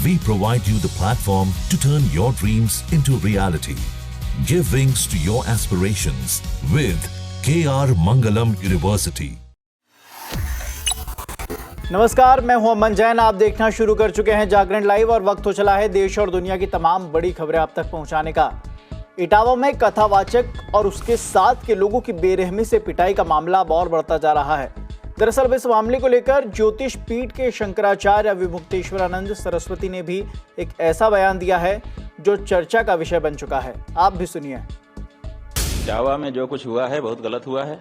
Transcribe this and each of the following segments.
we provide you the platform to turn your dreams into reality. Give wings to your aspirations with KR Mangalam University. नमस्कार, मैं हूं अमन जैन। आप देखना शुरू कर चुके हैं जागरण लाइव और वक्त हो चला है देश और दुनिया की तमाम बड़ी खबरें आप तक पहुंचाने का। इटावा में कथावाचक और उसके साथ के लोगों की बेरहमी से पिटाई का मामला अब और बढ़ता जा रहा है। दरअसल इस मामले को लेकर ज्योतिष पीठ के शंकराचार्य विमुक्तेश्वरानंद सरस्वती ने भी एक ऐसा बयान दिया है जो चर्चा का विषय बन चुका है। आप भी सुनिए। इटावा में जो कुछ हुआ है बहुत गलत हुआ है।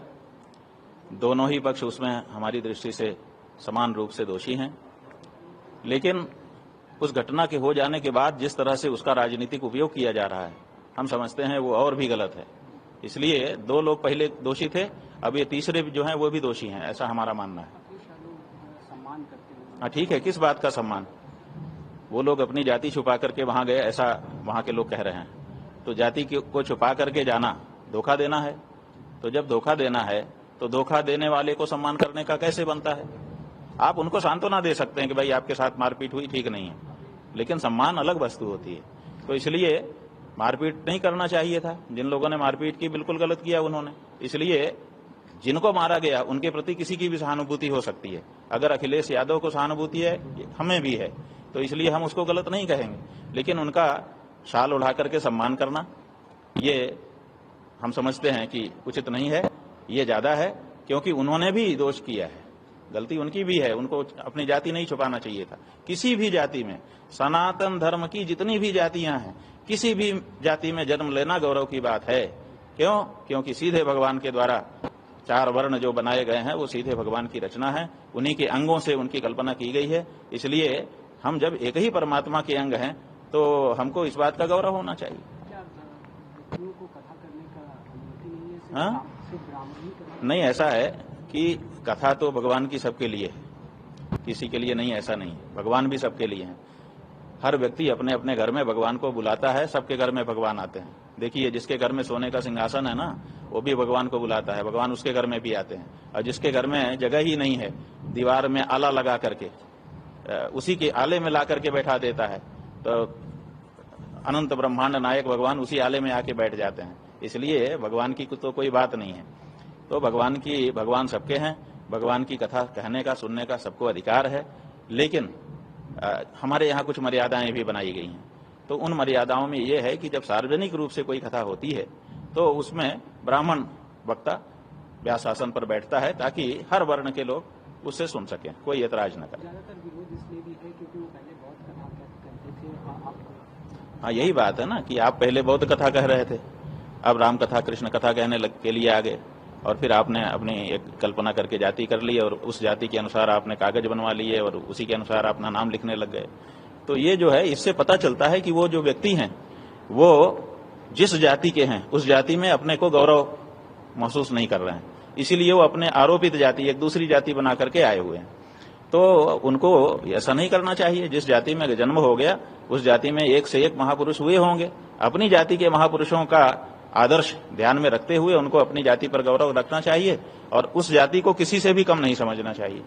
दोनों ही पक्ष उसमें हमारी दृष्टि से समान रूप से दोषी हैं, लेकिन उस घटना के हो जाने के बाद जिस तरह से उसका राजनीतिक उपयोग किया जा रहा है, हम समझते हैं वो और भी गलत है। इसलिए दो लोग पहले दोषी थे, अब ये तीसरे जो हैं वो भी दोषी हैं, ऐसा हमारा मानना है। हाँ ठीक है, किस बात का सम्मान? वो लोग अपनी जाति छुपा करके वहां गए, ऐसा वहां के लोग कह रहे हैं। तो जाति को छुपा करके जाना धोखा देना है। तो जब धोखा देना है तो धोखा देने वाले को सम्मान करने का कैसे बनता है? आप उनको सांत्वना दे सकते हैं कि भाई आपके साथ मारपीट हुई, ठीक नहीं है, लेकिन सम्मान अलग वस्तु होती है। तो इसलिए मारपीट नहीं करना चाहिए था। जिन लोगों ने मारपीट की बिल्कुल गलत किया उन्होंने। इसलिए जिनको मारा गया उनके प्रति किसी की भी सहानुभूति हो सकती है। अगर अखिलेश यादव को सहानुभूति है, हमें भी है, तो इसलिए हम उसको गलत नहीं कहेंगे, लेकिन उनका शाल उड़ा करके सम्मान करना ये हम समझते हैं कि उचित नहीं है। ये ज्यादा है, क्योंकि उन्होंने भी दोष किया है, गलती उनकी भी है। उनको अपनी जाति नहीं छुपाना चाहिए था। किसी भी जाति में, सनातन धर्म की जितनी भी जातियां हैं, किसी भी जाति में जन्म लेना गौरव की बात है। क्यों? क्योंकि सीधे भगवान के द्वारा 4 वर्ण जो बनाए गए हैं वो सीधे भगवान की रचना है, उन्हीं के अंगों से उनकी कल्पना की गई है। इसलिए हम जब एक ही परमात्मा के अंग हैं तो हमको इस बात का गौरव होना चाहिए। हाँ? नहीं, ऐसा है कि कथा तो भगवान की सबके लिए है, किसी के लिए नहीं, ऐसा नहीं। भगवान भी सबके लिए है। हर व्यक्ति अपने अपने घर में भगवान को बुलाता है, सबके घर में भगवान आते हैं। देखिए, जिसके घर में सोने का सिंहासन है ना, वो भी भगवान को बुलाता है, भगवान उसके घर में भी आते हैं। और जिसके घर में जगह ही नहीं है, दीवार में आला लगा करके उसी के आले में ला करके बैठा देता है, तो अनंत ब्रह्मांड नायक भगवान उसी आले में आके बैठ जाते हैं। इसलिए भगवान की तो कोई बात नहीं है। तो भगवान सबके हैं। भगवान की कथा कहने का, सुनने का सबको अधिकार है, लेकिन हमारे यहाँ कुछ मर्यादाएं भी बनाई गई हैं। तो उन मर्यादाओं में यह है कि जब सार्वजनिक रूप से कोई कथा होती है तो उसमें ब्राह्मण वक्ता व्यासासन पर बैठता है, ताकि हर वर्ण के लोग उससे सुन सकें, कोई ऐतराज न करें। हाँ, यही बात है ना कि आप पहले बौद्ध कथा कह रहे थे, अब राम कथा, कृष्ण कथा कहने के लिए आ गए, और फिर आपने अपनी एक कल्पना करके जाति कर ली और उस जाति के अनुसार आपने कागज बनवा लिए और उसी के अनुसार अपना नाम लिखने लग गए। तो ये जो है, इससे पता चलता है कि वो जो व्यक्ति हैं वो जिस जाति के हैं उस जाति में अपने को गौरव महसूस नहीं कर रहे हैं, इसीलिए वो अपने आरोपित जाति, एक दूसरी जाति बना करके आए हुए हैं। तो उनको ऐसा नहीं करना चाहिए। जिस जाति में जन्म हो गया उस जाति में एक से एक महापुरुष हुए होंगे। अपनी जाति के महापुरुषों का आदर्श ध्यान में रखते हुए उनको अपनी जाति पर गौरव रखना चाहिए और उस जाति को किसी से भी कम नहीं समझना चाहिए।